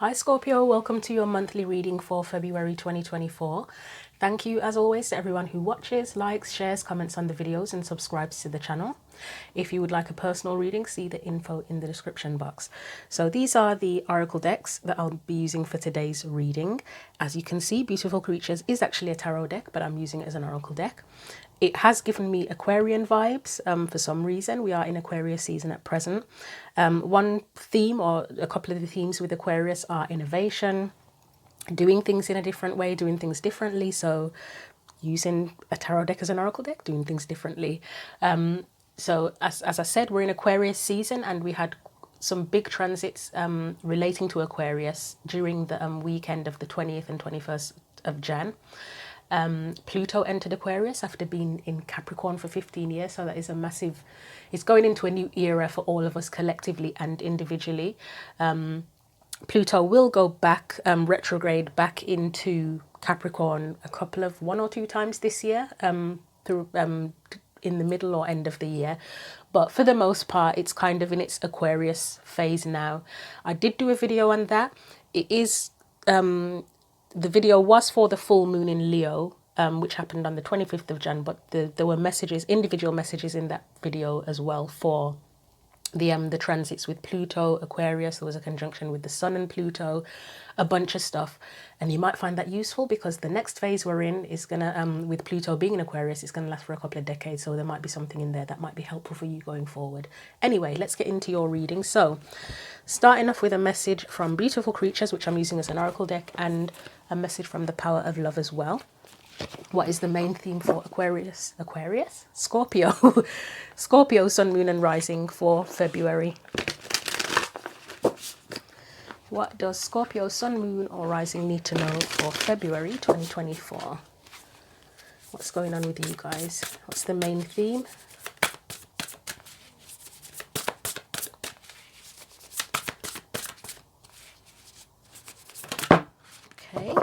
Hi Scorpio, welcome to your monthly reading for February 2024. Thank you as always to everyone who watches, likes, shares, comments on the videos and subscribes to the channel. If you would like a personal reading, see the info in the description box. So these are the oracle decks that I'll be using for today's reading. As you can see, Beautiful Creatures is actually a tarot deck, but I'm using it as an oracle deck. It has given me Aquarian vibes for some reason. We are in Aquarius season at present. One theme or a couple of the themes with Aquarius are innovation, doing things in a different way, doing things differently. So using a tarot deck as an oracle deck, doing things differently. So as I said, we're in Aquarius season and we had some big transits relating to Aquarius during the weekend of the 20th and 21st of Jan. Pluto entered Aquarius after being in Capricorn for 15 years. So that is a massive, it's going into a new era for all of us collectively and individually. Pluto will go back, retrograde back into Capricorn one or two times this year, through in the middle or end of the year. But for the most part, it's kind of in its Aquarius phase now. I did do a video on that. It is, the video was for the full moon in Leo, which happened on the 25th of Jan, but there were messages, individual messages in that video as well for the transits with Pluto, Aquarius. There was a conjunction with the Sun and Pluto, a bunch of stuff. And you might find that useful because the next phase we're in is going to, with Pluto being in Aquarius, it's going to last for a couple of decades. So there might be something in there that might be helpful for you going forward. Anyway, let's get into your reading. So starting off with a message from Beautiful Creatures, which I'm using as an oracle deck, and a message from the Power of Love as well. What is the main theme for Aquarius? Scorpio. Scorpio, Sun, Moon and Rising for February. What does Scorpio, Sun, Moon or Rising need to know for February 2024? What's going on with you guys? What's the main theme? Okay.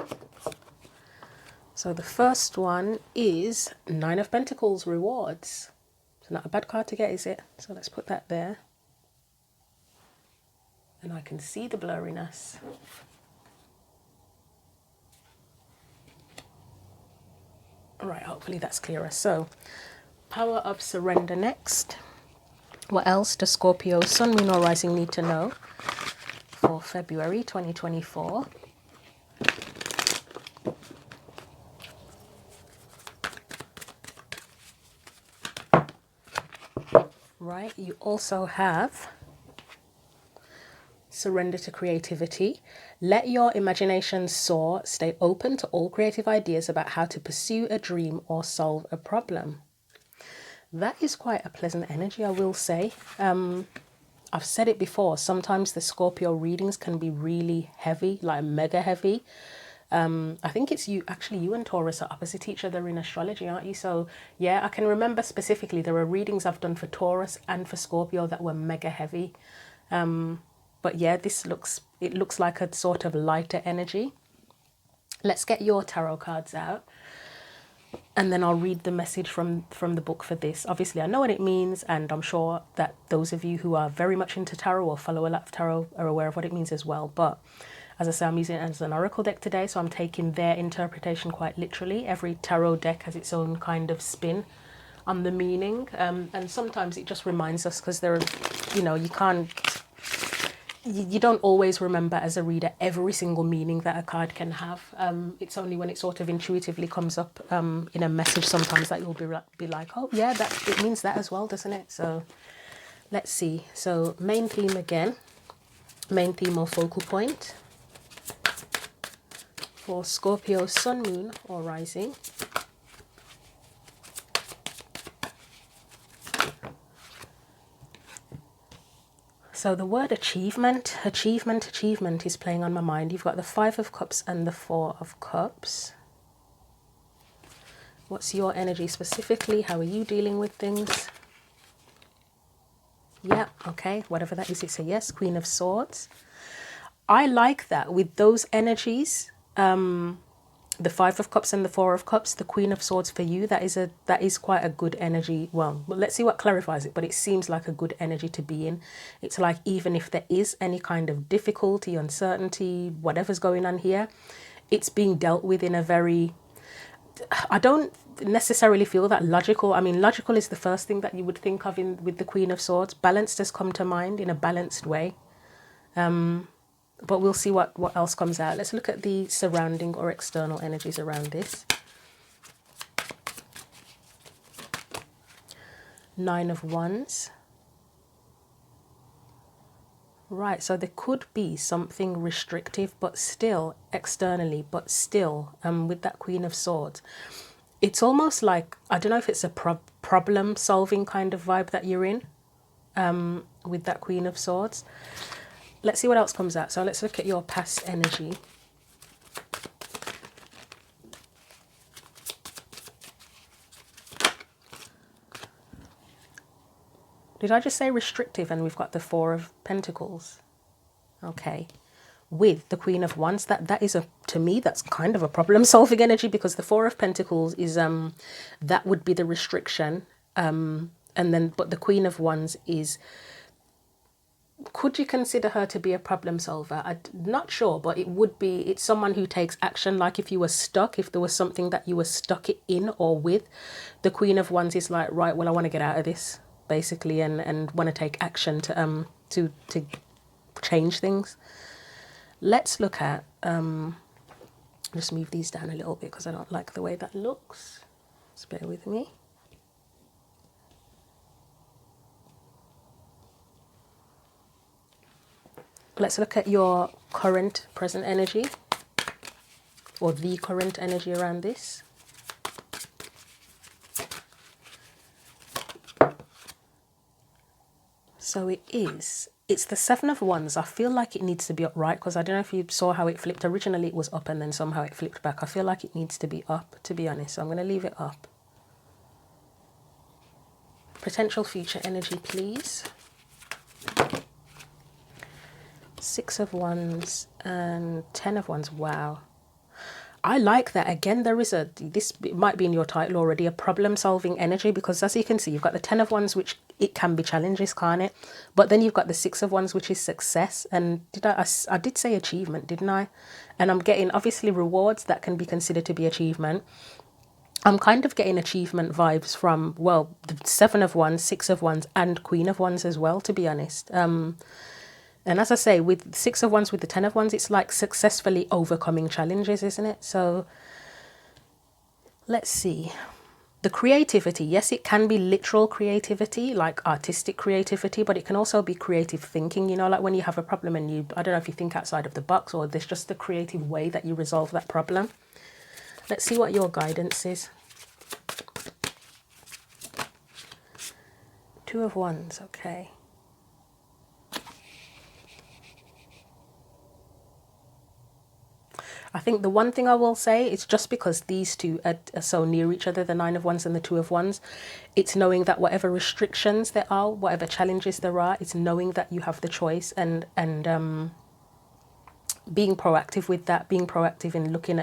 So the first one is Nine of Pentacles, rewards. It's not a bad card to get, is it? So let's put that there. And I can see the blurriness. All right, hopefully that's clearer. So Power of Surrender next. What else does Scorpio, Sun, Moon or Rising need to know for February 2024? Right, you also have Surrender to creativity. Let your imagination soar. Stay open to all creative ideas about how to pursue a dream or solve a problem. That is quite a pleasant energy, I will say. I've said it before, sometimes the Scorpio readings can be really heavy, like mega heavy. I think it's you and Taurus are opposite each other in astrology, aren't you? So yeah, I can remember specifically there are readings I've done for Taurus and for Scorpio that were mega heavy. But yeah, it looks like a sort of lighter energy. Let's get your tarot cards out and then I'll read the message from the book for this. Obviously, I know what it means, and I'm sure that those of you who are very much into tarot or follow a lot of tarot are aware of what it means as well. But as I say, I'm using it as an oracle deck today, so I'm taking their interpretation quite literally. Every tarot deck has its own kind of spin on the meaning, and sometimes it just reminds us because there are, you don't always remember as a reader every single meaning that a card can have. It's only when it sort of intuitively comes up in a message sometimes that you'll be like, oh yeah, it means that as well, doesn't it? So let's see. So main theme again, main theme or focal point for Scorpio, Sun, Moon or Rising. So the word achievement is playing on my mind. You've got the Five of Cups and the Four of Cups. What's your energy specifically? How are you dealing with things? Yeah, okay, whatever that is, it's a yes. Queen of Swords. I like that with those energies. the Five of Cups and the Four of Cups, the Queen of Swords for you, that is quite a good energy. Well, let's see what clarifies it, but it seems like a good energy to be in. It's like even if there is any kind of difficulty, uncertainty, whatever's going on here, it's being dealt with in a very, I don't necessarily feel that logical. I mean, logical is the first thing that you would think of in with the Queen of Swords. Balanced has come to mind in a balanced way. But we'll see what else comes out. Let's look at the surrounding or external energies around this. Nine of Wands. Right, so there could be something restrictive, but still externally, but still with that Queen of Swords. It's almost like, I don't know if it's a problem solving kind of vibe that you're in with that Queen of Swords. Let's see what else comes out. So let's look at your past energy. Did I just say restrictive and we've got the Four of Pentacles? Okay. With the Queen of Wands, that is to me, that's kind of a problem solving energy, because the Four of Pentacles is that would be the restriction. And then, but the Queen of Wands is, could you consider her to be a problem solver? I'm not sure, but it would be, it's someone who takes action. Like if you were stuck, if there was something that you were stuck in or with, the Queen of Wands is like, right, well, I want to get out of this, basically, and want to take action to change things. Let's look at, just move these down a little bit because I don't like the way that looks. Just bear with me. Let's look at your current present energy, or the current energy around this. So it's the Seven of Wands. I feel like it needs to be upright, because I don't know if you saw how it flipped. Originally it was up and then somehow it flipped back. I feel like it needs to be up, to be honest. So I'm going to leave it up. Potential future energy, please. Six of Wands and Ten of Wands. Wow. I like that. Again, there is this it might be in your title already, a problem-solving energy, because as you can see, you've got the Ten of Wands, which it can be challenges, can't it? But then you've got the Six of Wands, which is success. And I did say achievement, didn't I? And I'm getting, obviously, rewards that can be considered to be achievement. I'm kind of getting achievement vibes from, well, the Seven of Wands, Six of Wands, and Queen of Wands as well, to be honest. And as I say, with Six of Wands, with the Ten of Wands, it's like successfully overcoming challenges, isn't it? So let's see. The creativity, yes, it can be literal creativity, like artistic creativity, but it can also be creative thinking, you know, like when you have a problem and I don't know if you think outside of the box, or there's just the creative way that you resolve that problem. Let's see what your guidance is. Two of Wands, okay. I think the one thing I will say is, just because these two are so near each other, the Nine of Wands and the Two of Wands, it's knowing that whatever restrictions there are, whatever challenges there are, it's knowing that you have the choice, and being proactive with that, being proactive in looking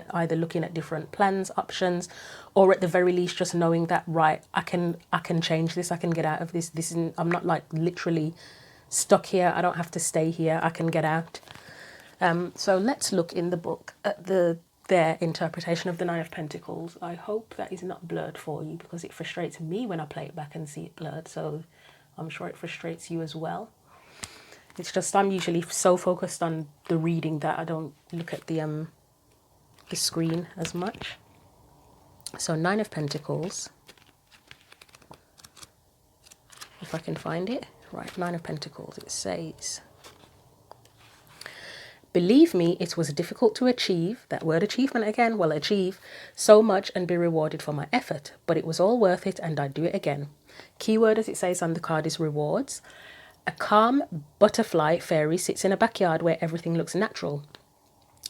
at different plans, options, or at the very least just knowing that, right, I can change this, I can get out of this. I'm not like literally stuck here. I don't have to stay here. I can get out. So let's look in the book at their interpretation of the Nine of Pentacles. I hope that is not blurred for you, because it frustrates me when I play it back and see it blurred. So I'm sure it frustrates you as well. It's just I'm usually so focused on the reading that I don't look at the screen as much. So Nine of Pentacles. If I can find it. Right, Nine of Pentacles. It says, believe me, it was difficult to achieve, that word achievement again, well, achieve so much and be rewarded for my effort, but it was all worth it and I'd do it again. Keyword, as it says on the card, is rewards. A calm butterfly fairy sits in a backyard where everything looks natural.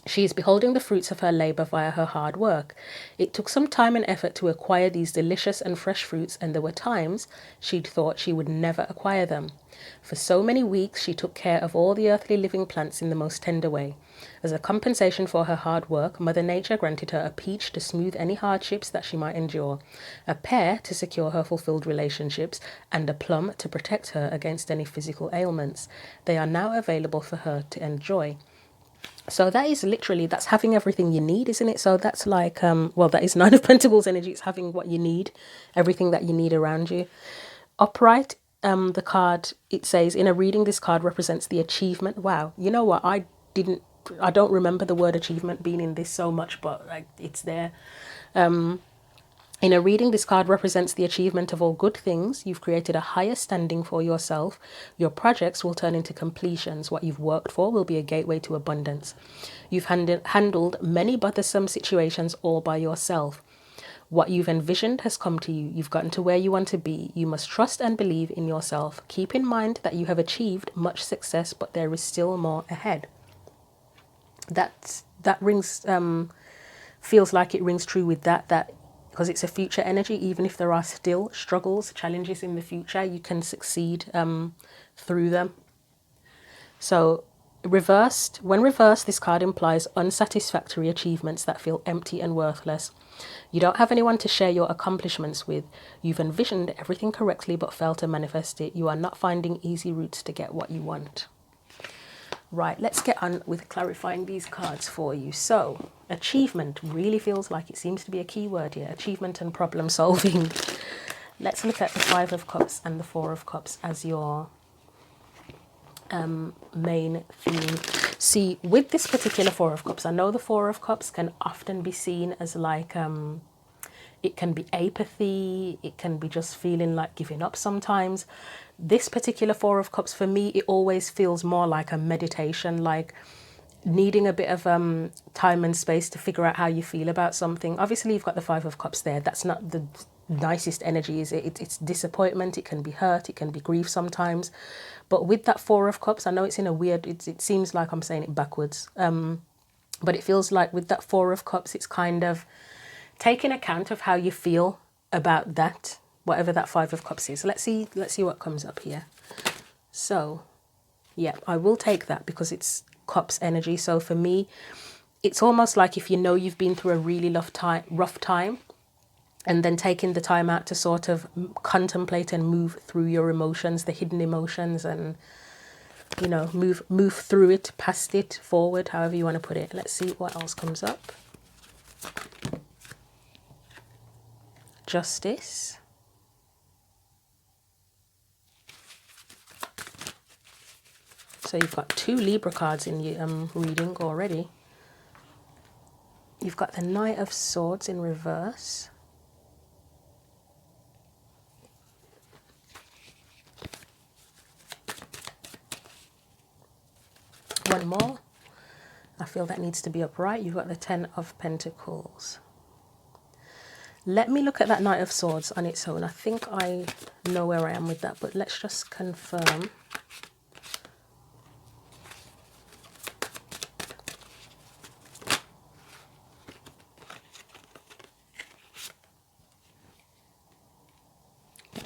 She is beholding the fruits of her labor via her hard work. It took some time and effort to acquire these delicious and fresh fruits, and there were times she'd thought she would never acquire them. For so many weeks, she took care of all the earthly living plants in the most tender way. As a compensation for her hard work, Mother Nature granted her a peach to smooth any hardships that she might endure, a pear to secure her fulfilled relationships, and a plum to protect her against any physical ailments. They are now available for her to enjoy. So that is literally, that's having everything you need, isn't it? So that's like, well, that is Nine of Pentacles energy. It's having what you need, everything that you need around you. Upright, the card, it says, in a reading, this card represents the achievement. Wow. You know what? I don't remember the word achievement being in this so much, but like, it's there. In a reading, this card represents the achievement of all good things. You've created a higher standing for yourself. Your projects will turn into completions. What you've worked for will be a gateway to abundance. You've handled many bothersome situations all by yourself. What you've envisioned has come to you. You've gotten to where you want to be. You must trust and believe in yourself. Keep in mind that you have achieved much success, but there is still more ahead. That rings, feels like it rings true with that because it's a future energy. Even if there are still struggles, challenges in the future, you can succeed through them. So when reversed, this card implies unsatisfactory achievements that feel empty and worthless. You don't have anyone to share your accomplishments with. You've envisioned everything correctly but failed to manifest it. You are not finding easy routes to get what you want. Right, let's get on with clarifying these cards for you. So, achievement really feels like it seems to be a key word here. Achievement and problem solving. Let's look at the Five of Cups and the Four of Cups as your main theme. See, with this particular Four of Cups, I know the Four of Cups can often be seen as like, it can be apathy, it can be just feeling like giving up sometimes. This particular Four of Cups, for me, it always feels more like a meditation, like needing a bit of time and space to figure out how you feel about something. Obviously, you've got the Five of Cups there. That's not the nicest energy, is it? It's disappointment, it can be hurt, it can be grief sometimes. But with that Four of Cups, I know it's in a weird, it seems like I'm saying it backwards. But it feels like with that Four of Cups, it's kind of taking account of how you feel about that, whatever that Five of Cups is. Let's see what comes up here. So, yeah, I will take that because it's Cups energy. So for me, it's almost like if you know you've been through a really rough time, and then taking the time out to sort of contemplate and move through your emotions, the hidden emotions, and, you know, move through it, past it, forward, however you want to put it. Let's see what else comes up. Justice. So you've got two Libra cards in your reading already. You've got the Knight of Swords in reverse. One more. I feel that needs to be upright. You've got the Ten of Pentacles. Let me look at that Knight of Swords on its own. I think I know where I am with that, but let's just confirm.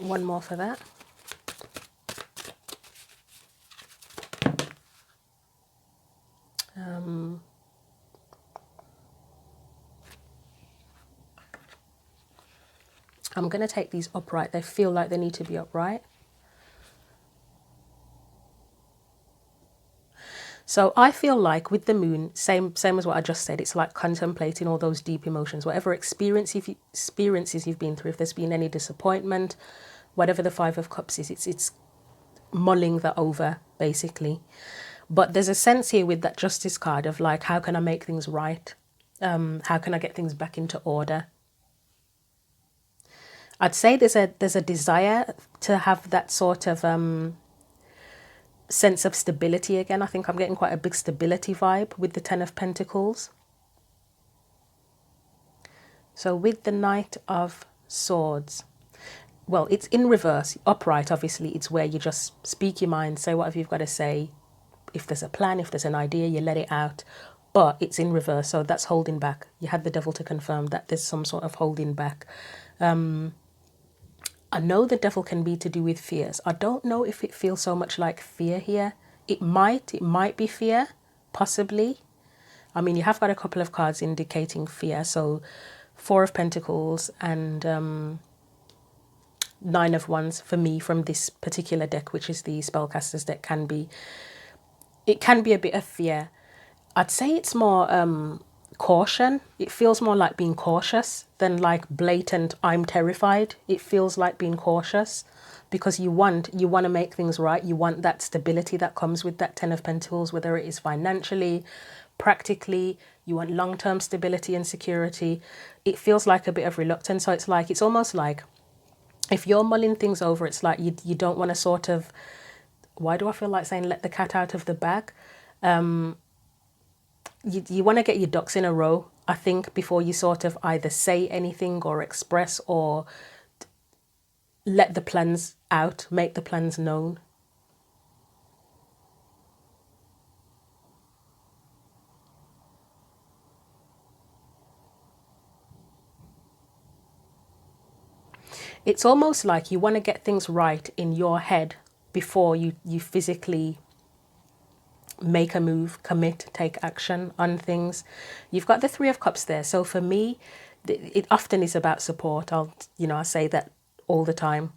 One more for that. I'm going to take these upright. They feel like they need to be upright. So I feel like with the moon, same as what I just said, it's like contemplating all those deep emotions, whatever experiences you've been through. If there's been any disappointment, whatever the Five of Cups is, it's mulling that over, basically. But there's a sense here with that Justice card of like, how can I make things right? How can I get things back into order? I'd say there's a desire to have that sort of sense of stability again. I think I'm getting quite a big stability vibe with the Ten of Pentacles. So with the Knight of Swords, well, it's in reverse. Upright, obviously, it's where you just speak your mind, say whatever you've got to say. If there's a plan, if there's an idea, you let it out. but it's in reverse, so that's holding back. You had the devil to confirm that there's some sort of holding back. I know the devil can be to do with fears. I don't know if it feels so much like fear here. It might be fear, possibly. I mean, you have got a couple of cards indicating fear. So Four of Pentacles and Nine of Wands for me from this particular deck, which is the Spellcasters deck, it can be a bit of fear. I'd say it's more caution. It feels more like being cautious than like blatant I'm terrified. It feels like being cautious because you want to make things right. You want that stability that comes with that Ten of Pentacles, whether it is financially, practically. You want long-term stability and security. It feels like a bit of reluctance. So it's almost like if you're mulling things over, it's like you don't want to sort of, why do I feel like saying let the cat out of the bag? You want to get your ducks in a row, I think, before you sort of either say anything or express or let the plans out, make the plans known. It's almost like you want to get things right in your head before you physically make a move, commit, take action on things. You've got the Three of Cups there. So for me, it often is about support. I say that all the time.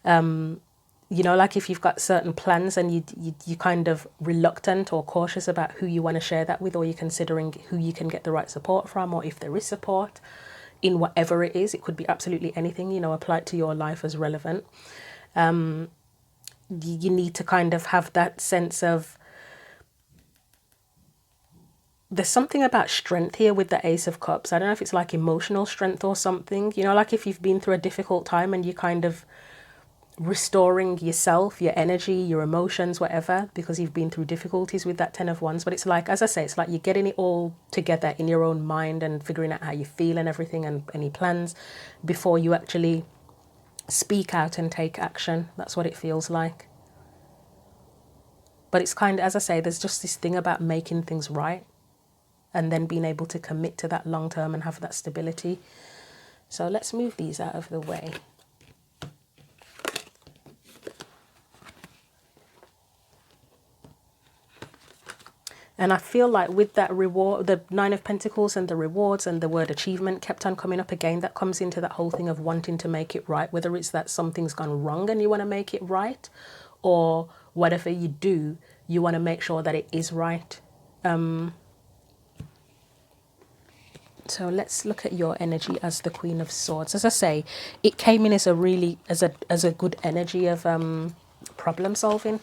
Like if you've got certain plans and you kind of reluctant or cautious about who you want to share that with, or you're considering who you can get the right support from, or if there is support in whatever it is. It could be absolutely anything, apply it to your life as relevant. You need to kind of have that sense of, there's something about strength here with the Ace of Cups. I don't know if it's like emotional strength or something, like if you've been through a difficult time and you're kind of restoring yourself, your energy, your emotions, whatever, because you've been through difficulties with that Ten of Wands. But it's like, as I say, it's like you're getting it all together in your own mind and figuring out how you feel and everything and any plans before you actually speak out and take action. That's what it feels like. But it's kind of, as I say, there's just this thing about making things right and then being able to commit to that long term and have that stability. So let's move these out of the way. And I feel like with that reward, the Nine of Pentacles and the rewards and the word achievement kept on coming up again. That comes into that whole thing of wanting to make it right, whether it's that something's gone wrong and you want to make it right, or whatever you do, you want to make sure that it is right. So let's look at your energy as the Queen of Swords. As I say, it came in as a good energy of problem solving.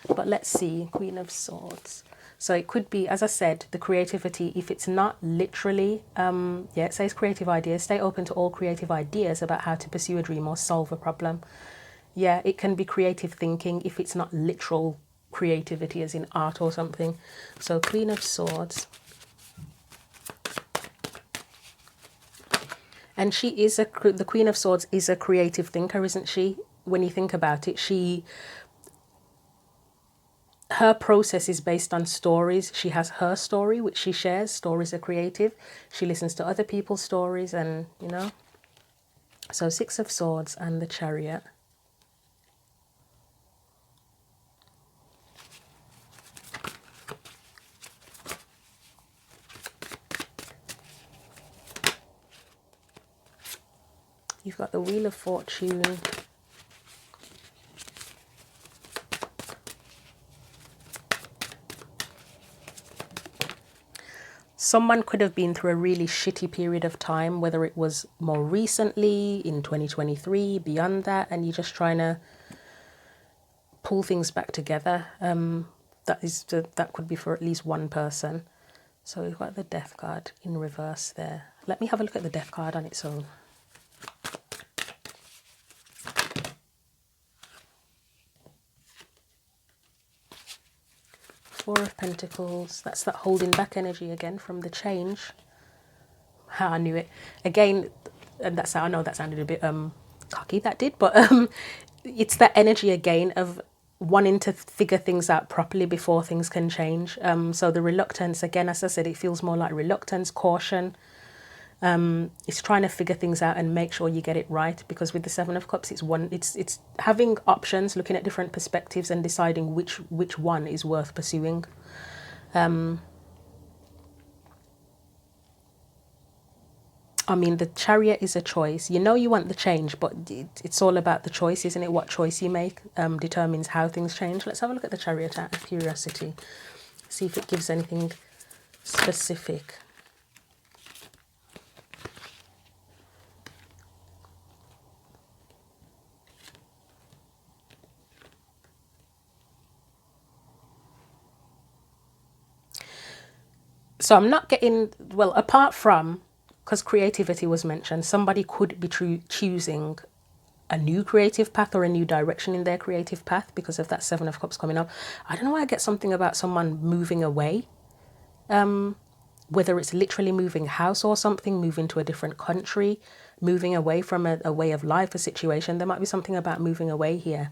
But let's see, Queen of Swords. So it could be, as I said, the creativity. If it's not literally, it says creative ideas. Stay open to all creative ideas about how to pursue a dream or solve a problem. Yeah, it can be creative thinking if it's not literal creativity as in art or something. So Queen of Swords. And she is the Queen of Swords is a creative thinker, isn't she? When you think about it, her process is based on stories. She has her story, which she shares. Stories are creative. She listens to other people's stories and, So Six of Swords and the Chariot. You've got the Wheel of Fortune. Someone could have been through a really shitty period of time, whether it was more recently, in 2023, beyond that, and you're just trying to pull things back together. That could be for at least one person. So we've got the Death card in reverse there. Let me have a look at the Death card on its own. Four of Pentacles. That's that holding back energy again from the change. I knew it. Again, and I know that sounded a bit cocky, that did, but it's that energy again of wanting to figure things out properly before things can change. So the reluctance, again, as I said, it feels more like reluctance, caution. It's trying to figure things out and make sure you get it right, because with the Seven of Cups, it's having options, looking at different perspectives and deciding which one is worth pursuing. I mean, the Chariot is a choice. You know you want the change, but it's all about the choice, isn't it? What choice you make determines how things change. Let's have a look at the Chariot out of curiosity. See if it gives anything specific. So I'm not getting, well, apart from, because creativity was mentioned, somebody could be choosing a new creative path or a new direction in their creative path because of that Seven of Cups coming up. I don't know why I get something about someone moving away, whether it's literally moving house or something, moving to a different country, moving away from a way of life, a situation. There might be something about moving away here.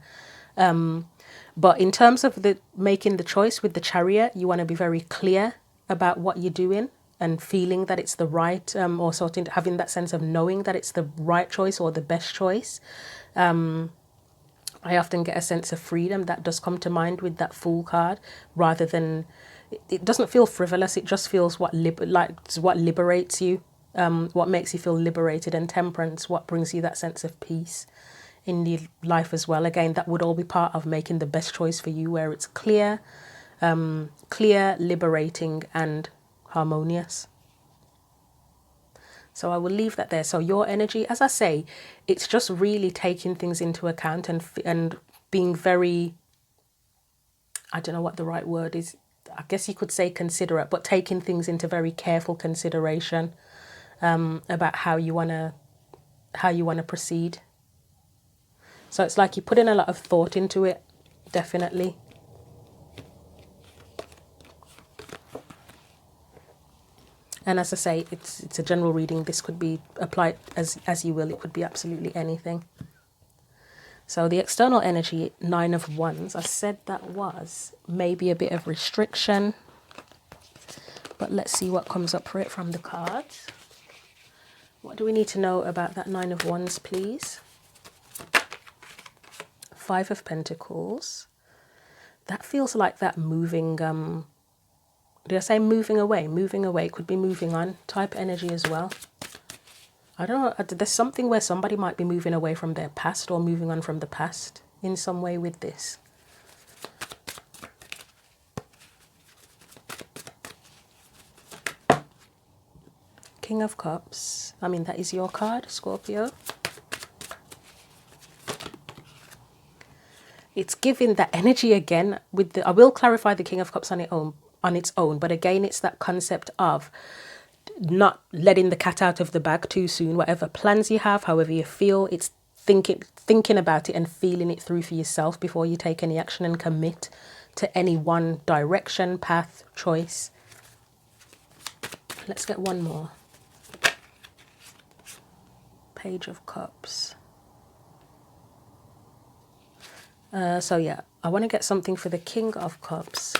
But in terms of the making the choice with the Chariot, you want to be very clear about what you're doing and feeling that it's the right, or sort of having that sense of knowing that it's the right choice or the best choice. I often get a sense of freedom that does come to mind with that Fool card, rather than, it doesn't feel frivolous. It just feels what liberates you, what makes you feel liberated. And Temperance, what brings you that sense of peace in your life as well. Again, that would all be part of making the best choice for you, where it's clear, liberating and harmonious. So I will leave that there. So your energy, as I say, it's just really taking things into account and being very, I don't know what the right word is. I guess you could say considerate, but taking things into very careful consideration about how you wanna proceed. So it's like you're putting a lot of thought into it, definitely. And as I say, it's a general reading. This could be applied as you will. It could be absolutely anything. So the external energy, Nine of Wands, I said that was maybe a bit of restriction. But let's see what comes up for it from the cards. What do we need to know about that Nine of Wands, please? Five of Pentacles. That feels like that moving... did I say moving away? Moving away could be moving on type energy as well. I don't know. There's something where somebody might be moving away from their past or moving on from the past in some way with this. King of Cups. I mean, that is your card, Scorpio. It's giving that energy again with the... I will clarify the King of Cups on its own, but again, it's that concept of not letting the cat out of the bag too soon. Whatever plans you have, however you feel, it's thinking about it and feeling it through for yourself before you take any action and commit to any one direction, path, choice. Let's get one more. Page of Cups. So yeah, I want to get something for the King of Cups.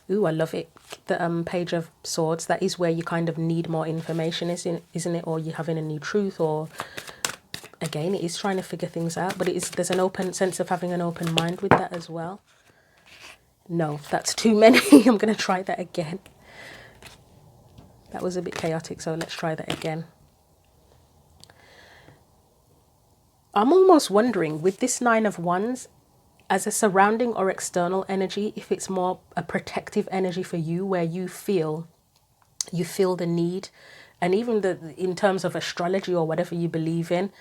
Ooh, I love it. The Page of Swords, that is where you kind of need more information, isn't it? Or you're having a new truth, or again, it is trying to figure things out, but there's an open sense of having an open mind with that as well. No, that's too many. I'm going to try that again. That was a bit chaotic, so let's try that again. I'm almost wondering, with this Nine of Wands, as a surrounding or external energy, if it's more a protective energy for you, where you feel the need, and even in terms of astrology or whatever you believe in,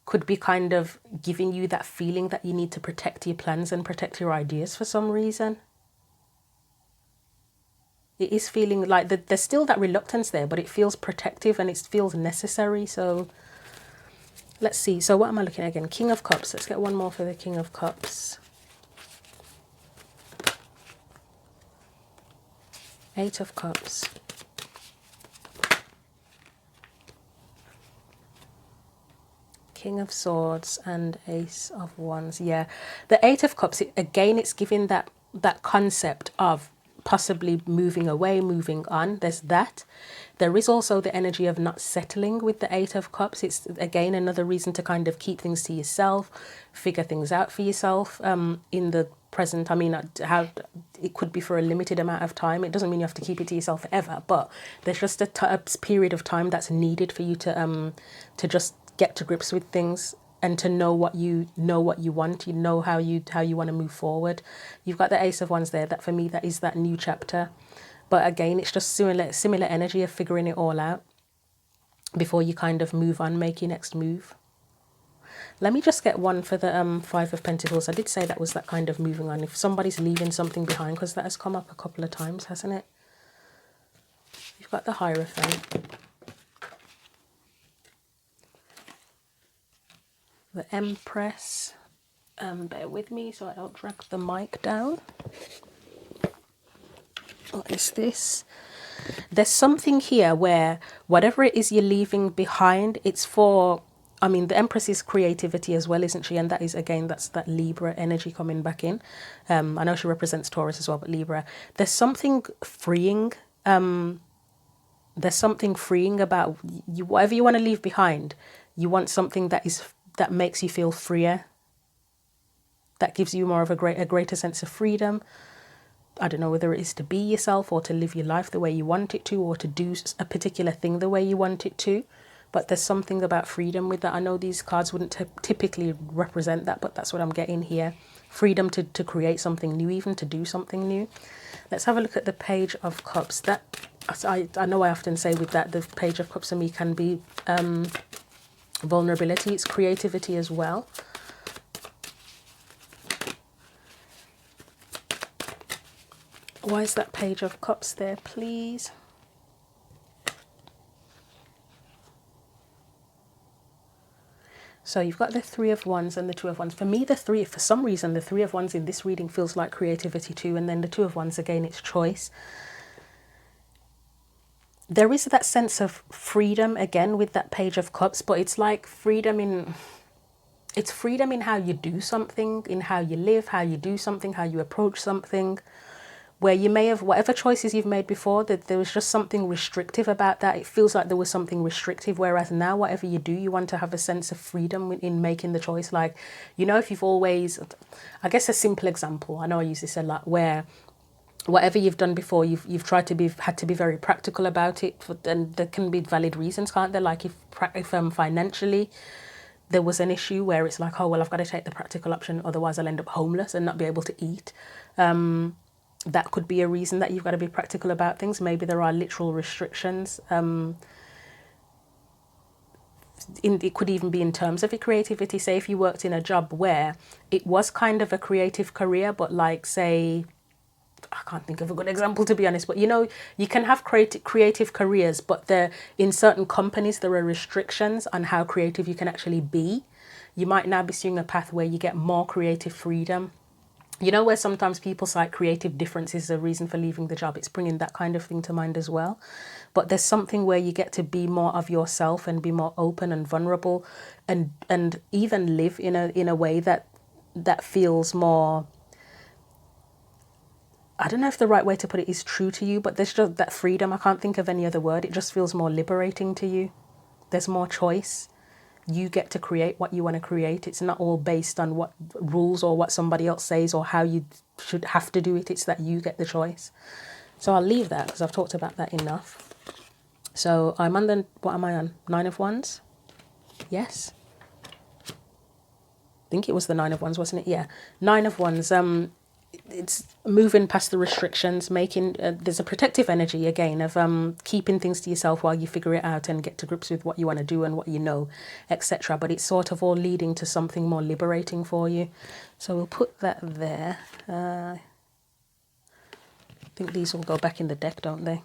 could be kind of giving you that feeling that you need to protect your plans and protect your ideas for some reason. It is feeling like there's still that reluctance there, but it feels protective and it feels necessary. So let's see. So what am I looking at again? King of Cups. Let's get one more for the King of Cups. Eight of Cups. King of Swords and Ace of Wands. Yeah, the Eight of Cups, again, it's giving that concept of possibly moving away, moving on. There's that. There is also the energy of not settling with the Eight of Cups. It's, again, another reason to kind of keep things to yourself, figure things out for yourself in the present. I mean, how it could be for a limited amount of time. It doesn't mean you have to keep it to yourself forever, but there's just a period of time that's needed for you to just get to grips with things and to know what you want. You know how you want to move forward. You've got the Ace of Wands there. That for me, that is that new chapter. But again, it's just similar energy of figuring it all out before you kind of move on, make your next move. Let me just get one for the Five of Pentacles. I did say that was that kind of moving on. If somebody's leaving something behind, because that has come up a couple of times, hasn't it? You've got the Hierophant. The Empress. Bear with me so I don't drag the mic down. What is this? There's something here where whatever it is you're leaving behind, it's for, I mean, the Empress is creativity as well, isn't she? And that is, again, that's that Libra energy coming back in. I know she represents Taurus as well, but Libra. There's something freeing. There's something freeing about you, whatever you want to leave behind. You want something that makes you feel freer. That gives you more of a greater sense of freedom. I don't know whether it is to be yourself or to live your life the way you want it to, or to do a particular thing the way you want it to. But there's something about freedom with that. I know these cards wouldn't typically represent that, but that's what I'm getting here. Freedom to create something new, even to do something new. Let's have a look at the Page of Cups. That I know I often say with that, the Page of Cups for me can be vulnerability. It's creativity as well. Why is that Page of Cups there, please? So you've got the Three of Wands and the Two of Wands. For me, for some reason, the Three of Wands in this reading feels like creativity too. And then the Two of Wands, again, it's choice. There is that sense of freedom, again, with that Page of Cups. But it's like freedom in how you do something, in how you live, how you do something, how you approach something. Where you may have, whatever choices you've made before, that there was just something restrictive about that. It feels like there was something restrictive, whereas now whatever you do, you want to have a sense of freedom in making the choice. Like, you know, if you've always, I guess a simple example, I know I use this a lot, where whatever you've done before, you've had to be very practical about it, and there can be valid reasons, can't there? Like if financially there was an issue where it's like, oh, well, I've got to take the practical option, otherwise I'll end up homeless and not be able to eat. That could be a reason that you've got to be practical about things. Maybe there are literal restrictions. It could even be in terms of your creativity. Say if you worked in a job where it was kind of a creative career, but like, say, I can't think of a good example, to be honest, but you know, you can have creative careers, but in certain companies, there are restrictions on how creative you can actually be. You might now be seeing a path where you get more creative freedom. You know, where sometimes people cite creative differences as a reason for leaving the job. It's bringing that kind of thing to mind as well. But there's something where you get to be more of yourself and be more open and vulnerable, and even live in a way that feels more, I don't know if the right way to put it is true to you, but there's just that freedom. I can't think of any other word. It just feels more liberating to you. There's more choice. You get to create what you want to create. It's not all based on what rules or what somebody else says or how you should have to do it. It's that you get the choice. So I'll leave that because I've talked about that enough. So I'm on what am I on? 9 of Wands? Yes. I think it was the 9 of Wands, wasn't it? Yeah. 9 of Wands. It's moving past the restrictions, making there's a protective energy again of keeping things to yourself while you figure it out and get to grips with what you want to do and what you know, etc. But it's sort of all leading to something more liberating for you. So we'll put that there. I think these will go back in the deck, don't they?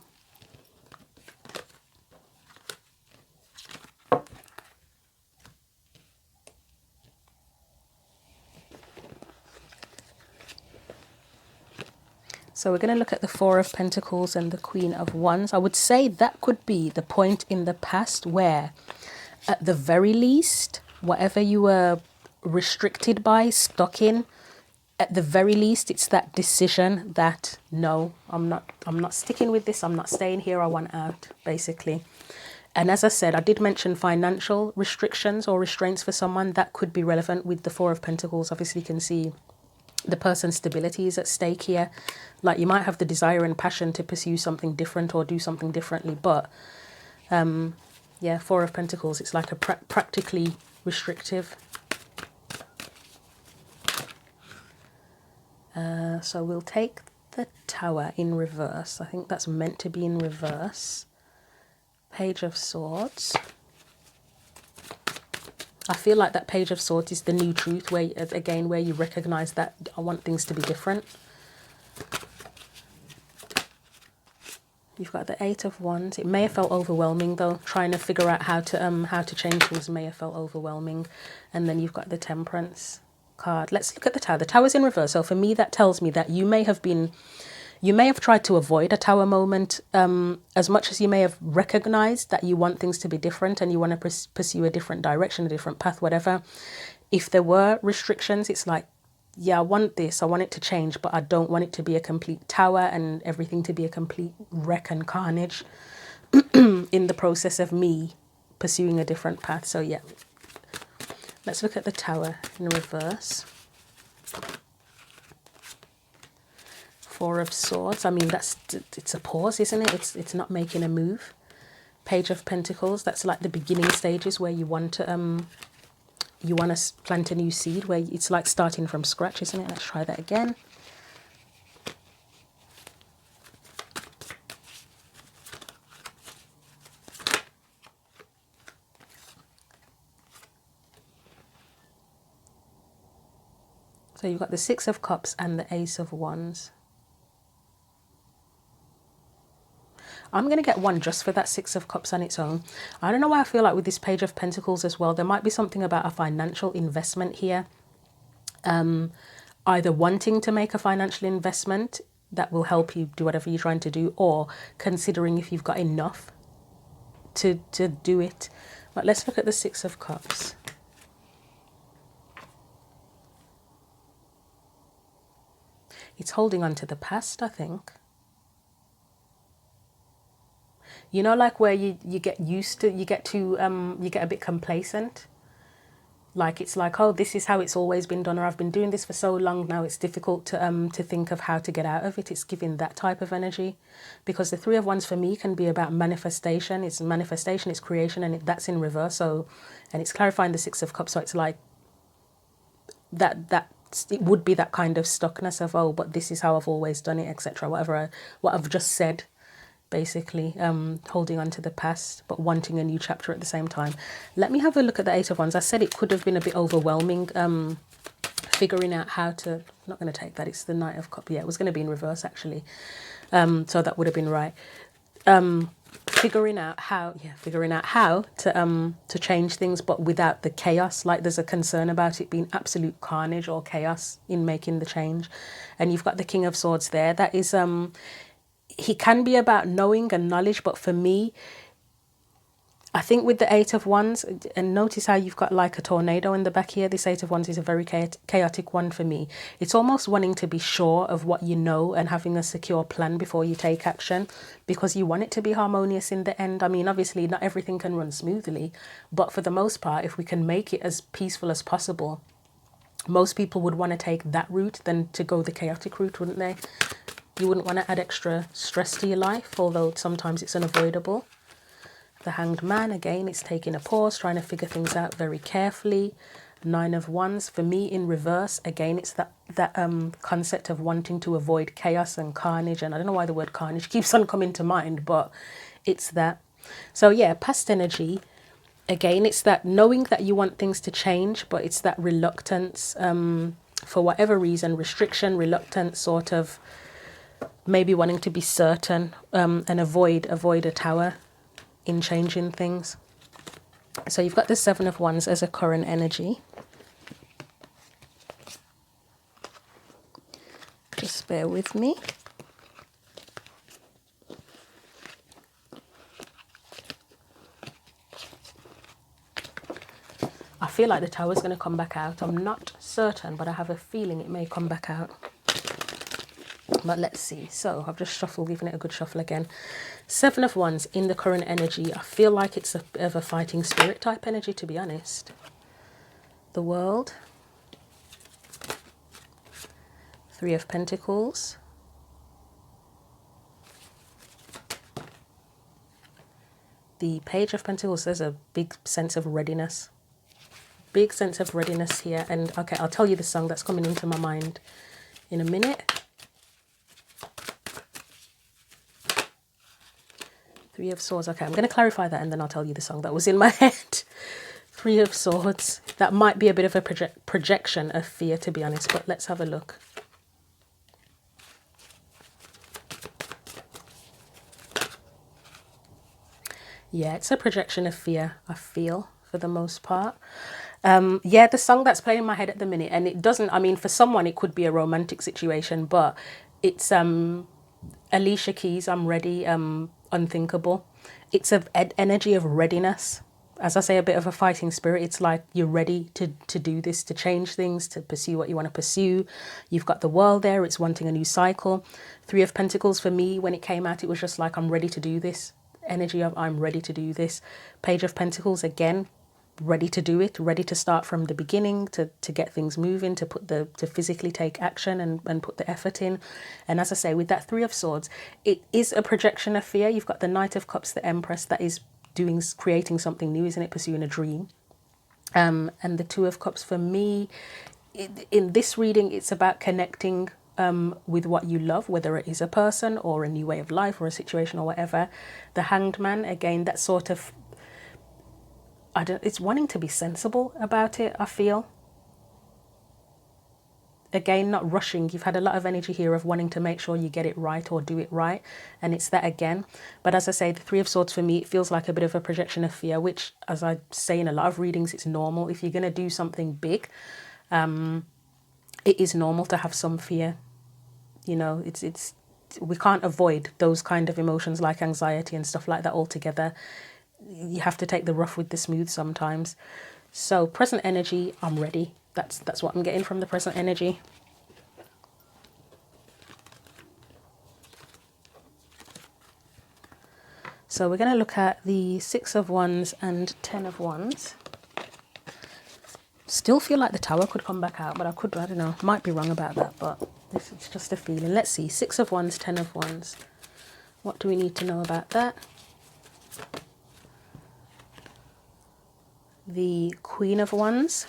So we're going to look at the Four of Pentacles and the Queen of Wands. I would say that could be the point in the past where, at the very least, whatever you were restricted by, stuck in, at the very least, it's that decision that, no, I'm not sticking with this. I'm not staying here. I want out, basically. And as I said, I did mention financial restrictions or restraints for someone that could be relevant with the Four of Pentacles. Obviously, you can see the person's stability is at stake here. Like, you might have the desire and passion to pursue something different or do something differently, but yeah, Four of Pentacles, it's like a practically restrictive. So we'll take the Tower in reverse. I think that's meant to be in reverse. Page of Swords. I feel like that Page of Swords is the new truth, where, again, where you recognize that I want things to be different. You've got the Eight of Wands. It may have felt overwhelming, though. Trying to figure out how to change things may have felt overwhelming. And then you've got the Temperance card. Let's look at the Tower. The Tower's in reverse. So for me, that tells me that you may have tried to avoid a Tower moment, as much as you may have recognized that you want things to be different and you want to pursue a different direction, a different path, whatever. If there were restrictions, it's like, yeah, I want this, I want it to change, but I don't want it to be a complete tower and everything to be a complete wreck and carnage in the process of me pursuing a different path. So yeah, let's look at the Tower in reverse. Four of Swords. I mean, it's a pause, isn't it? It's not making a move. Page of Pentacles. That's like the beginning stages where you want to plant a new seed, where it's like starting from scratch, isn't it? Let's try that again. So you've got the Six of Cups and the Ace of Wands. I'm going to get one just for that Six of Cups on its own. I don't know why I feel like with this Page of Pentacles as well, there might be something about a financial investment here. Either wanting to make a financial investment that will help you do whatever you're trying to do, or considering if you've got enough to do it. But let's look at the Six of Cups. It's holding on to the past, I think. You know, like where you get used to, you get a bit complacent. Like, it's like, oh, this is how it's always been done, or I've been doing this for so long now, it's difficult to think of how to get out of it. It's giving that type of energy, because the Three of Wands for me can be about manifestation. It's manifestation, it's creation, and that's in reverse. So, and it's clarifying the Six of Cups. So it's like that it would be that kind of stuckness of, oh, but this is how I've always done it, etc. What I've just said. Basically, holding on to the past, but wanting a new chapter at the same time. Let me have a look at the Eight of Wands. I said it could have been a bit overwhelming, figuring out how to, I'm not going to take that, it's the Knight of Cups. Yeah, it was going to be in reverse, actually. So that would have been right. Figuring out how to change things, but without the chaos. Like, there's a concern about it being absolute carnage or chaos in making the change. And you've got the King of Swords there. That is, he can be about knowing and knowledge, but for me, I think with the Eight of Wands, and notice how you've got like a tornado in the back here. This Eight of Wands is a very chaotic one for me. It's almost wanting to be sure of what you know and having a secure plan before you take action, because you want it to be harmonious in the end. I mean, obviously not everything can run smoothly, but for the most part, if we can make it as peaceful as possible, most people would want to take that route than to go the chaotic route, wouldn't they? You wouldn't want to add extra stress to your life, although sometimes it's unavoidable. The Hanged Man, again, it's taking a pause, trying to figure things out very carefully. Nine of Wands, for me, in reverse, again, it's that concept of wanting to avoid chaos and carnage. And I don't know why the word carnage keeps on coming to mind, but it's that. So yeah, past energy, again, it's that knowing that you want things to change, but it's that reluctance, for whatever reason, restriction, reluctance, sort of, maybe wanting to be certain, and avoid a tower in changing things. So you've got the Seven of Wands as a current energy. Just bear with me. I feel like the Tower's going to come back out. I'm not certain, but I have a feeling it may come back out. But let's see. So I've just shuffled, giving it a good shuffle again. Seven of Wands in the current energy. I feel like it's a bit of a fighting spirit type energy, to be honest. The World. Three of Pentacles. The Page of Pentacles. There's a big sense of readiness. Big sense of readiness here. And okay, I'll tell you the song that's coming into my mind in a minute. Three of Swords. Okay, I'm going to clarify that and then I'll tell you the song that was in my head. Three of Swords. That might be a bit of a projection of fear, to be honest, but let's have a look. Yeah, it's a projection of fear, I feel, for the most part. Yeah, the song that's playing in my head at the minute, and it doesn't, I mean, for someone it could be a romantic situation, but it's Alicia Keys, I'm Ready, Unthinkable. It's an energy of readiness. As I say, a bit of a fighting spirit. It's like you're ready to do this, to change things, to pursue what you want to pursue. You've got the World there. It's wanting a new cycle. Three of Pentacles, for me, when it came out, it was just like, I'm ready to do this. Energy of I'm ready to do this. Page of Pentacles, again, ready to do it, ready to start from the beginning, to get things moving, to physically take action and put the effort in. And as I say, with that Three of Swords, it is a projection of fear. You've got the Knight of Cups, the Empress, that is creating something new, isn't it? Pursuing a dream. And the Two of Cups, for me, in this reading, it's about connecting with what you love, whether it is a person or a new way of life or a situation or whatever. The Hanged Man, again, that sort of, it's wanting to be sensible about it, I feel. Again, not rushing. You've had a lot of energy here of wanting to make sure you get it right or do it right. And it's that again. But as I say, the Three of Swords for me, it feels like a bit of a projection of fear, which, as I say in a lot of readings, it's normal. If you're going to do something big, it is normal to have some fear. You know, we can't avoid those kind of emotions like anxiety and stuff like that altogether. You have to take the rough with the smooth sometimes. So present energy, I'm ready. That's what I'm getting from the present energy. So we're going to look at the Six of Wands and Ten of Wands. Still feel like the Tower could come back out, but I don't know, might be wrong about that, but this is just a feeling. Let's see, Six of Wands, Ten of Wands. What do we need to know about that? The Queen of Wands.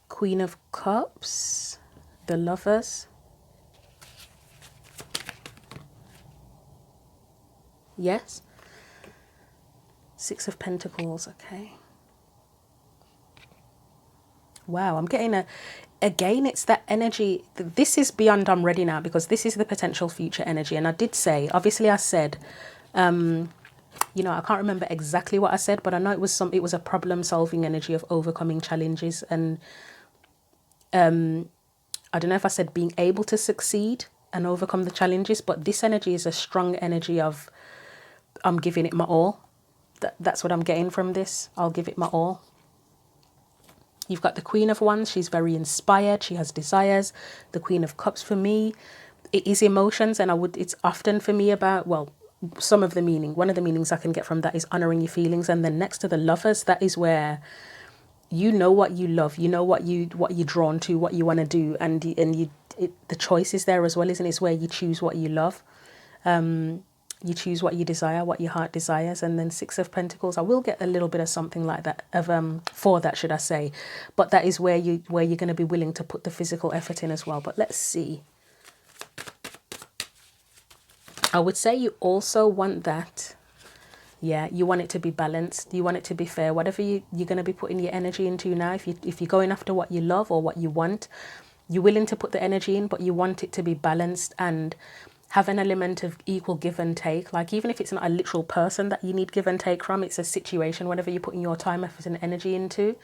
Queen of Cups. The Lovers. Yes. Six of Pentacles, okay. Wow, I'm getting again, it's that energy. This is beyond I'm ready now, because this is the potential future energy. And I did say, obviously I said, you know, I can't remember exactly what I said, but I know it was a problem solving energy of overcoming challenges. And I don't know if I said being able to succeed and overcome the challenges, but this energy is a strong energy of I'm giving it my all. That's what I'm getting from this. I'll give it my all. You've got the Queen of Wands. She's very inspired. She has desires. The Queen of Cups, for me, it is emotions. And it's often for me about, well, some of the meaning. One of the meanings I can get from that is honoring your feelings. And then next to the Lovers, that is where you know what you love. You know what you're drawn to, what you want to do. And the choice is there as well, isn't it? It's where you choose what you love. You choose what you desire, what your heart desires. And then Six of Pentacles, I will get a little bit of something like that, for that, should I say. But that is where you're going to be willing to put the physical effort in as well. But let's see. I would say you also want that. Yeah, you want it to be balanced. You want it to be fair. Whatever you're going to be putting your energy into now, if you're going after what you love or what you want, you're willing to put the energy in, but you want it to be balanced and have an element of equal give and take. Like, even if it's not a literal person that you need give and take from, it's a situation, whatever you're putting your time, effort and energy into,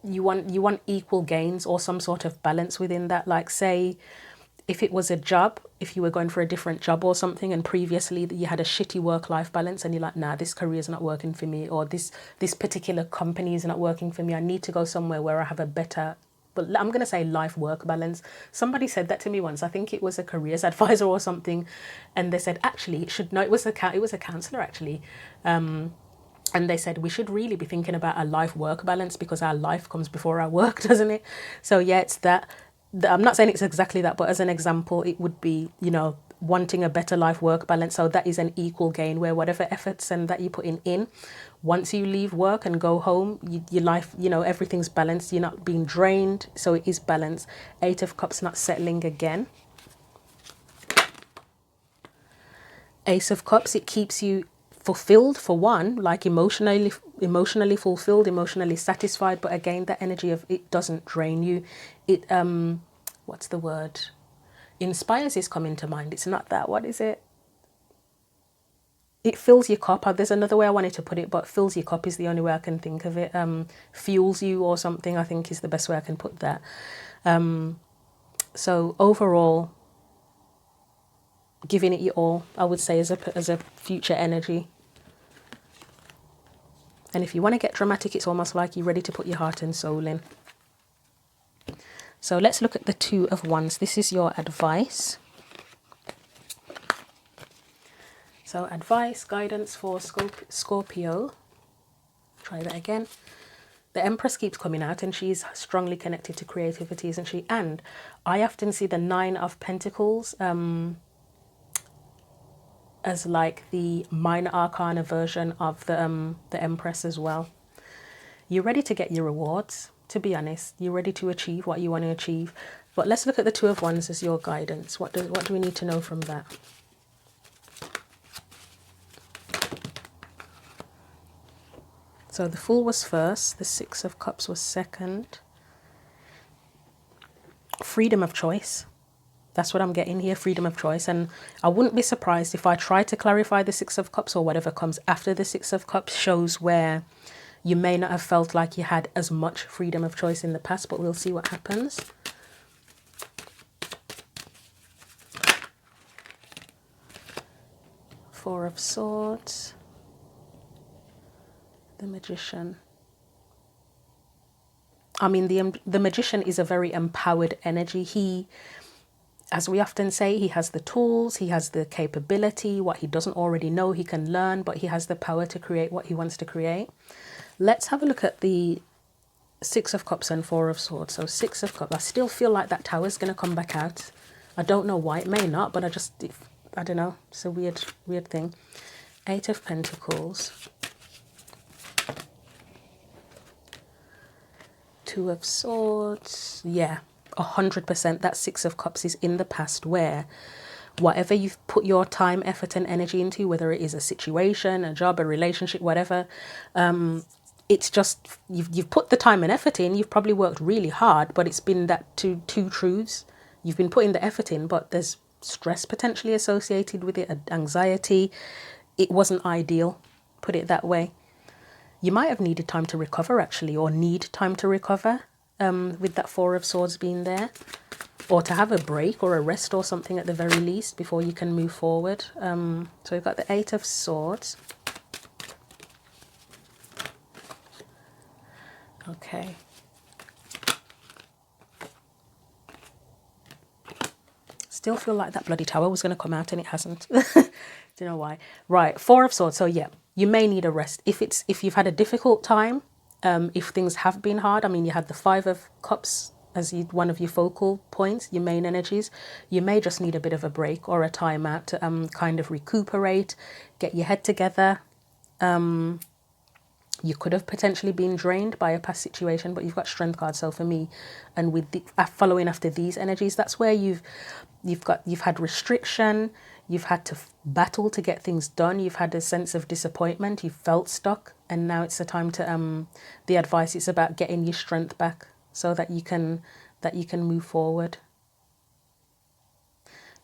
you want equal gains or some sort of balance within that. Like, say If it was a job, if you were going for a different job or something, and previously you had a shitty work-life balance, and you're like, nah, this career is not working for me, or this particular company is not working for me. I need to go somewhere where I have a better, but I'm going to say life-work balance. Somebody said that to me once. I think it was a careers advisor or something, and they said, actually, it should know. It was a counselor actually. And they said we should really be thinking about our life-work balance, because our life comes before our work, doesn't it? So yeah, it's that. I'm not saying it's exactly that, but as an example, it would be, you know, wanting a better life-work balance. So that is an equal gain, where whatever efforts and that you put in, once you leave work and go home, your life, you know, everything's balanced. You're not being drained, so it is balanced. Eight of Cups, not settling again. Ace of Cups, it keeps you fulfilled, for one, like emotionally fulfilled, emotionally satisfied. But again, that energy of it doesn't drain you. It what's the word? Inspires is coming to mind. It's not that. What is it? It fills your cup. There's another way I wanted to put it, but fills your cup is the only way I can think of it. Fuels you or something, I think, is the best way I can put that. So overall, giving it your all, I would say, as a future energy. And if you want to get dramatic, it's almost like you're ready to put your heart and soul in. So let's look at the Two of Wands. This is your advice. So advice, guidance for Scorpio. Try that again. The Empress keeps coming out, and she's strongly connected to creativity, isn't she? And I often see the Nine of Pentacles as like the minor arcana version of the Empress as well. You're ready to get your rewards, to be honest. You're ready to achieve what you want to achieve. But let's look at the Two of Wands as your guidance. What do we need to know from that? So the Fool was first, the Six of Cups was second. Freedom of choice. That's what I'm getting here, freedom of choice. And I wouldn't be surprised if I try to clarify the Six of Cups, or whatever comes after the Six of Cups shows where you may not have felt like you had as much freedom of choice in the past, but we'll see what happens. Four of Swords. The Magician. I mean, the Magician is a very empowered energy. He, as we often say, he has the tools, he has the capability. What he doesn't already know, he can learn, but he has the power to create what he wants to create. Let's have a look at the Six of Cups and Four of Swords. So Six of Cups, I still feel like that tower is going to come back out. I don't know why, it may not, but I don't know. It's a weird thing. Eight of Pentacles. Two of Swords. Yeah, 100%. That Six of Cups is in the past, where whatever you've put your time, effort and energy into, whether it is a situation, a job, a relationship, whatever, it's just you've put the time and effort in. You've probably worked really hard, but it's been that two truths. You've been putting the effort in, but there's stress potentially associated with it, anxiety. It wasn't ideal, put it that way. You might have needed time to recover, actually, or need time to recover, with that Four of Swords being there, or to have a break or a rest or something at the very least before you can move forward. So we've got the Eight of Swords. Okay. Still feel like that bloody tower was going to come out, and it hasn't. Don't know why. Right, Four of Swords. So yeah, you may need a rest if you've had a difficult time. If things have been hard, I mean, you had the Five of Cups as one of your focal points, your main energies. You may just need a bit of a break or a time out to kind of recuperate, get your head together. You could have potentially been drained by a past situation, but you've got Strength card. So for me, and with the following after these energies, that's where you've had restriction. You've had to battle to get things done. You've had a sense of disappointment. You've felt stuck, and now it's the time to the advice is about getting your strength back so that you can move forward.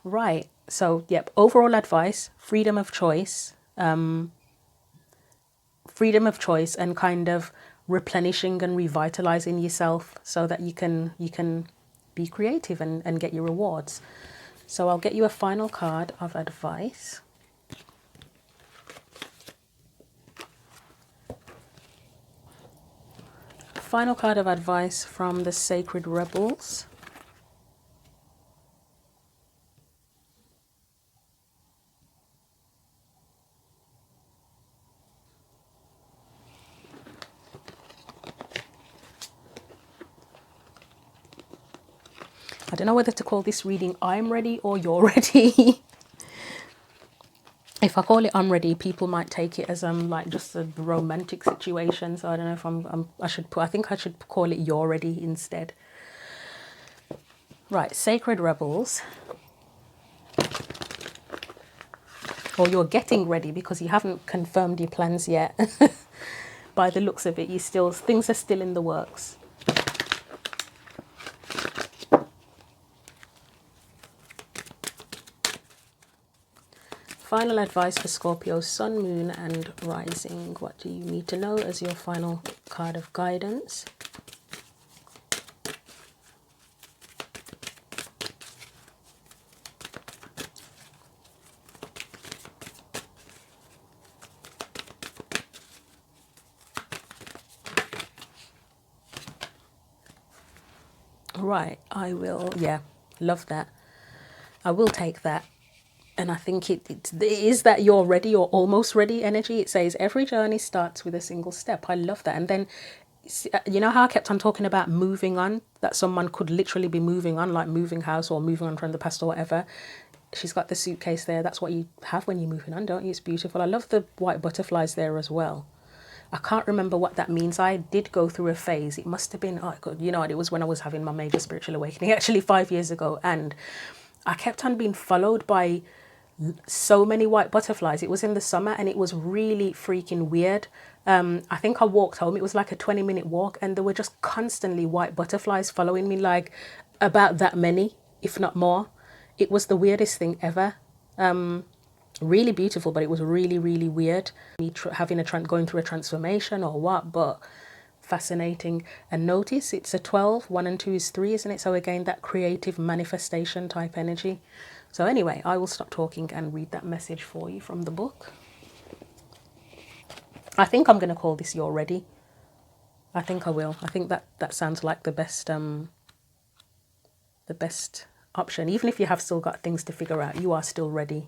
Right. So yep. Overall advice: freedom of choice. Freedom of choice, and kind of replenishing and revitalizing yourself so that you can be creative and get your rewards. So I'll get you a final card of advice. Final card of advice from the Sacred Rebels. I don't know whether to call this reading I'm ready or you're ready. If I call it I'm ready, people might take it as like just a romantic situation. So I don't know if I think I should call it you're ready instead. Right, Sacred Rebels. Or you're getting ready because you haven't confirmed your plans yet. By the looks of it, things are still in the works. Final advice for Scorpio, Sun, Moon and Rising. What do you need to know as your final card of guidance? Right, I will, yeah, love that. I will take that. And I think it is that you're ready or almost ready energy. It says every journey starts with a single step. I love that. And then, you know how I kept on talking about moving on, that someone could literally be moving on, like moving house or moving on from the past or whatever. She's got the suitcase there. That's what you have when you're moving on, don't you? It's beautiful. I love the white butterflies there as well. I can't remember what that means. I did go through a phase. It must have been, oh God, you know what, it was when I was having my major spiritual awakening, actually 5 years ago. And I kept on being followed by so many white butterflies. It was in the summer and it was really freaking weird. I think I walked home. It was like a 20-minute walk and there were just constantly white butterflies following me, like about that many, if not more. It was the weirdest thing ever. Really beautiful, but it was really, really weird. Me going through a transformation or what, but fascinating. And notice it's a 12, 1 and 2 is 3, isn't it? So again, that creative manifestation type energy. So anyway, I will stop talking and read that message for you from the book. I think I'm going to call this You're Ready. I think I will. I think that sounds like the best option. Even if you have still got things to figure out, you are still ready.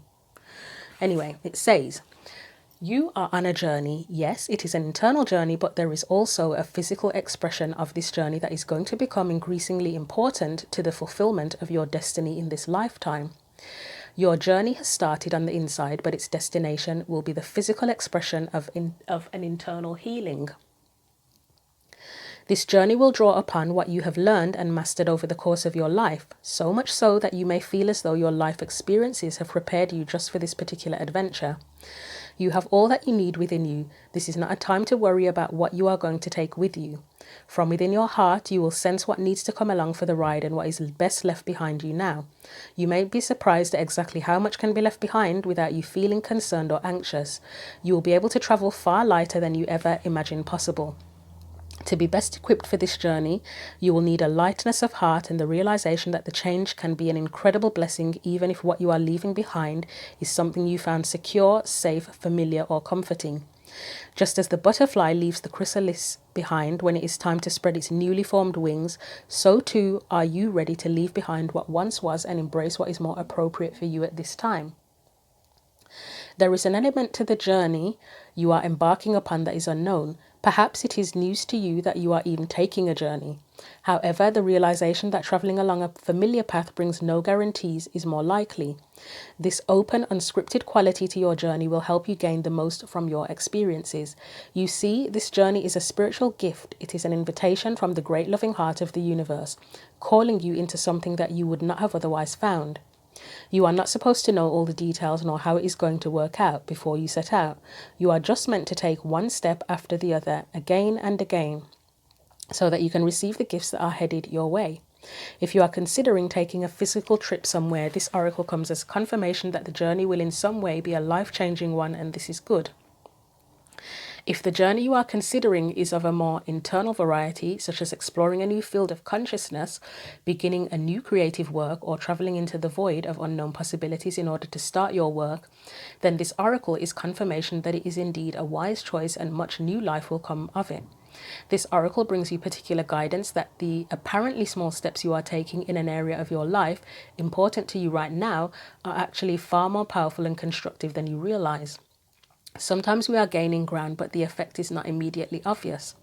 Anyway, it says, you are on a journey. Yes, it is an internal journey, but there is also a physical expression of this journey that is going to become increasingly important to the fulfillment of your destiny in this lifetime. Your journey has started on the inside, but its destination will be the physical expression of an internal healing. This journey will draw upon what you have learned and mastered over the course of your life, so much so that you may feel as though your life experiences have prepared you just for this particular adventure. You have all that you need within you. This is not a time to worry about what you are going to take with you. From within your heart, you will sense what needs to come along for the ride and what is best left behind you now. You may be surprised at exactly how much can be left behind without you feeling concerned or anxious. You will be able to travel far lighter than you ever imagined possible. To be best equipped for this journey, you will need a lightness of heart and the realization that the change can be an incredible blessing even if what you are leaving behind is something you found secure, safe, familiar or comforting. Just as the butterfly leaves the chrysalis behind when it is time to spread its newly formed wings, so too are you ready to leave behind what once was and embrace what is more appropriate for you at this time. There is an element to the journey you are embarking upon that is unknown. Perhaps it is news to you that you are even taking a journey. However, the realization that traveling along a familiar path brings no guarantees is more likely. This open, unscripted quality to your journey will help you gain the most from your experiences. You see, this journey is a spiritual gift. It is an invitation from the great loving heart of the universe, calling you into something that you would not have otherwise found. You are not supposed to know all the details nor how it is going to work out before you set out. You are just meant to take one step after the other, again and again, so that you can receive the gifts that are headed your way. If you are considering taking a physical trip somewhere, this oracle comes as confirmation that the journey will in some way be a life-changing one, and this is good. If the journey you are considering is of a more internal variety, such as exploring a new field of consciousness, beginning a new creative work, or traveling into the void of unknown possibilities in order to start your work, then this oracle is confirmation that it is indeed a wise choice and much new life will come of it. This oracle brings you particular guidance that the apparently small steps you are taking in an area of your life important to you right now are actually far more powerful and constructive than you realize. Sometimes we are gaining ground, but the effect is not immediately obvious.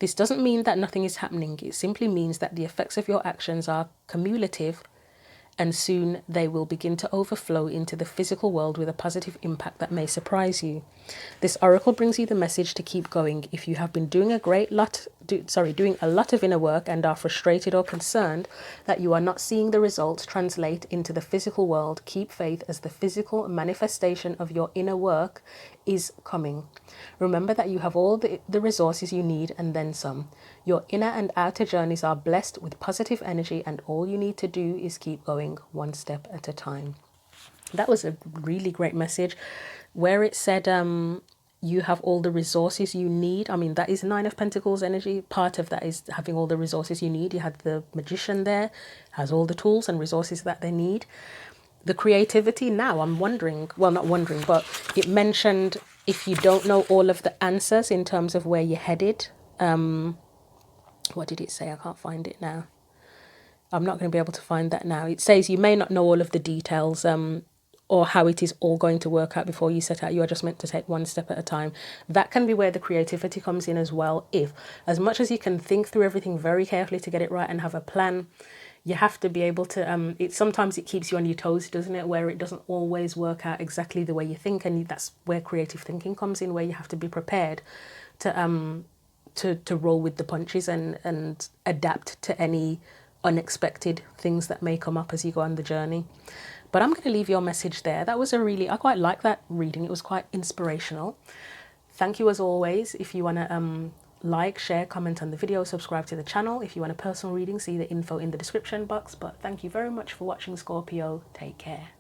This doesn't mean that nothing is happening. It simply means that the effects of your actions are cumulative, and soon they will begin to overflow into the physical world with a positive impact that may surprise you. This oracle brings you the message to keep going. If you have been doing doing a lot of inner work and are frustrated or concerned that you are not seeing the results translate into the physical world, keep faith, as the physical manifestation of your inner work is coming. Remember that you have all the resources you need and then some. Your inner and outer journeys are blessed with positive energy, and all you need to do is keep going one step at a time. That was a really great message. Where it said you have all the resources you need, I mean, that is Nine of Pentacles energy. Part of that is having all the resources you need. You had the magician there, has all the tools and resources that they need. The creativity now, I'm wondering, well, not wondering, but it mentioned if you don't know all of the answers in terms of where you're headed. What did it say? I can't find it now. I'm not going to be able to find that now. It says you may not know all of the details or how it is all going to work out before you set out. You are just meant to take one step at a time. That can be where the creativity comes in as well. If, as much as you can think through everything very carefully to get it right and have a plan, you have to be able to, sometimes it keeps you on your toes, doesn't it? Where it doesn't always work out exactly the way you think. And that's where creative thinking comes in, where you have to be prepared to roll with the punches and adapt to any unexpected things that may come up as you go on the journey. But I'm going to leave your message there. That was I quite like that reading. It was quite inspirational. Thank you as always. If you want to like, share, comment on the video, subscribe to the channel. If you want a personal reading, see the info in the description box. But thank you very much for watching, Scorpio. Take care.